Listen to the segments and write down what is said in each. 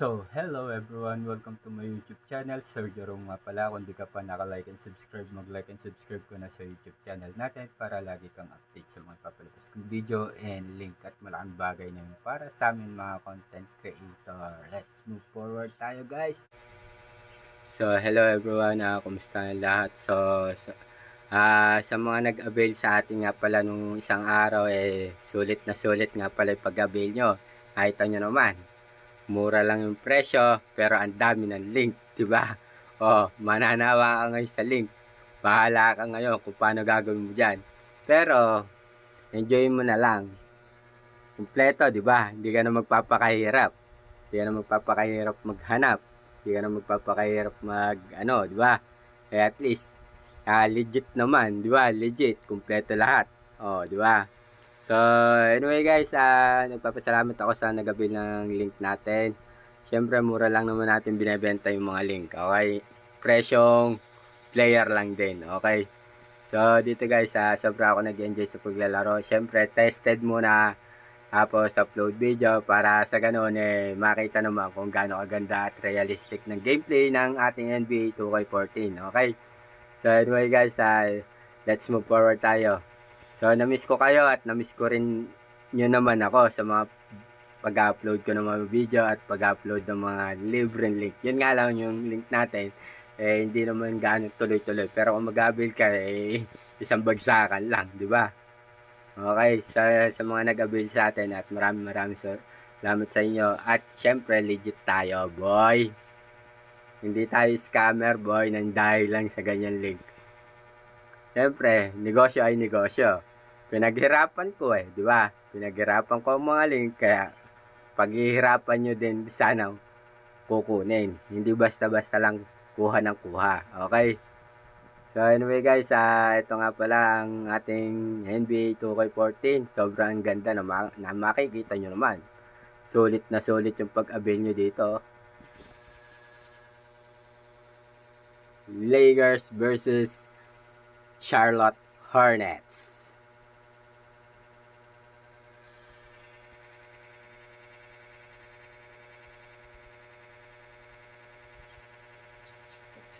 So, hello everyone! Welcome to my YouTube channel. Sir Jerome nga pala. Kung di ka pa naka-like and subscribe, mag-like and subscribe ko na sa YouTube channel natin para lagi kang update sa mga papalabas kong video and link at malaking bagay na yun para sa amin mga content creator. Let's move forward tayo guys! So, hello everyone! Kumusta ang lahat? Sa mga nag-avail sa atin nga pala nung isang araw, sulit na sulit nga pala yung pag-avail nyo. Nakita nyo naman. Mura lang yung presyo, pero ang dami ng link, di ba? Mananawa ka ngayon sa link. Bahala ka ngayon kung paano gagawin mo dyan. Pero, enjoy mo na lang. Kompleto, di ba? Hindi ka na magpapakahirap. Hindi ka na magpapakahirap maghanap. Hindi ka na magpapakahirap di ba? At least, legit naman, di ba? Legit, kompleto lahat. Di ba? So, anyway guys, nagpapasalamat ako sa nag-avail ng link natin. Siyempre, mura lang naman natin binebenta yung mga link. Okay? Presyong player lang din. Okay? So, dito guys, sobra ako nag-enjoy sa paglalaro. Siyempre, tested muna. Tapos, upload video para sa ganun, makita naman kung gaano kaganda at realistic ng gameplay ng ating NBA 2K14. Okay? So, anyway guys, let's move forward tayo. So, na-miss ko kayo at na-miss ko rin nyo naman ako sa mga pag-upload ko ng mga video at pag-upload ng mga libreng link. Yun nga lang yung link natin, hindi naman gaano tuloy-tuloy. Pero kung mag-avail ka, isang bagsakan lang, di ba? Okay, sa mga nag-avail sa atin at maraming salamat sa inyo. At syempre, legit tayo, boy. Hindi tayo scammer, boy, nang dahil lang sa ganyan link. Siyempre, negosyo ay negosyo. Pinaghirapan ko di ba? Pinaghirapan ko ang mga link, kaya paghihirapan nyo din sana kukunin. Hindi basta-basta lang kuha ng kuha. Okay? So anyway guys, ito nga pala ang ating NBA 2K14. Sobrang ganda na makikita nyo naman. Sulit na sulit yung pag-avail nyo dito. Lakers versus Charlotte Hornets.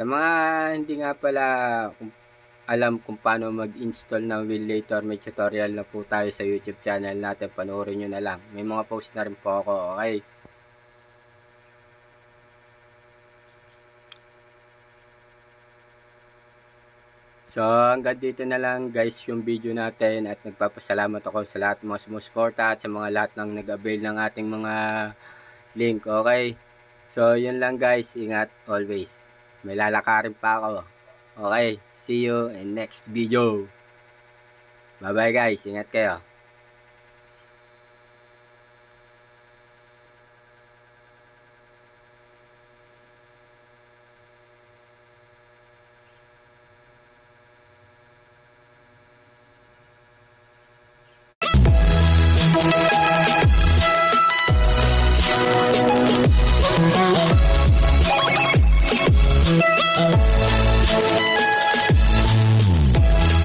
Sa mga hindi nga pala alam kung paano mag-install ng Will-Later, may tutorial na po tayo sa YouTube channel natin. Panoorin nyo na lang. May mga post na rin po ako. Okay? So, hanggang dito na lang guys yung video natin at nagpapasalamat ako sa lahat ng mga sumusuporta at sa mga lahat ng nag-avail ng ating mga link. Okay? So, yun lang guys. Ingat always. May lalakarin pa ako. Okay? See you in next video. Bye bye guys. Ingat kayo.